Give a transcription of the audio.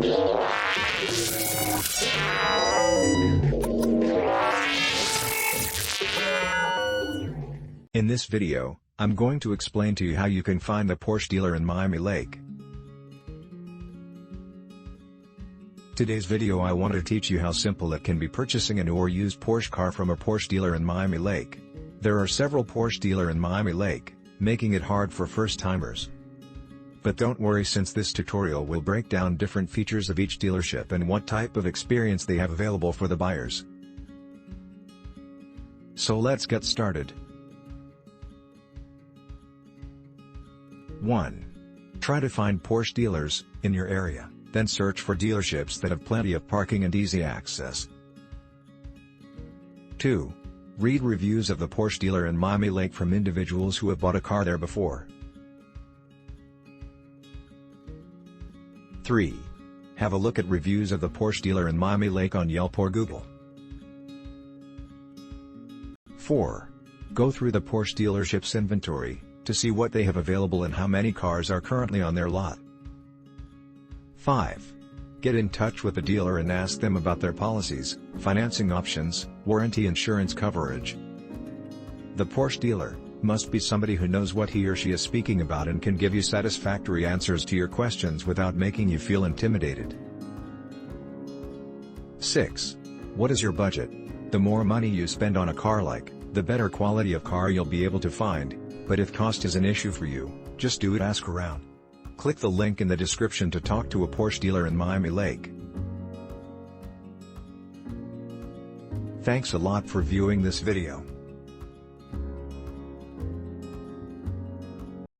In this video, I'm going to explain to you how you can find the Porsche dealer in Miami Lake. Today's video I want to teach you how simple it can be purchasing a new or used Porsche car from a Porsche dealer in Miami Lake. There are several Porsche dealers in Miami Lake, making it hard for first-timers. But don't worry, since this tutorial will break down different features of each dealership and what type of experience they have available for the buyers. So let's get started. 1. Try to find Porsche dealers in your area, then search for dealerships that have plenty of parking and easy access. 2. Read reviews of the Porsche dealer in Miami Lake from individuals who have bought a car there before. 3. Have a look at reviews of the Porsche dealer in Miami Lake on Yelp or Google. 4. Go through the Porsche dealership's inventory to see what they have available and how many cars are currently on their lot. 5. Get in touch with the dealer and ask them about their policies, financing options, warranty, insurance coverage. The Porsche dealer must be somebody who knows what he or she is speaking about and can give you satisfactory answers to your questions without making you feel intimidated. 6. What is your budget? The more money you spend on a car, the better quality of car you'll be able to find. But if cost is an issue for you, just do it. Ask around. Click the link in the description to talk to a Porsche dealer in Miami Lake. Thanks a lot for viewing this video.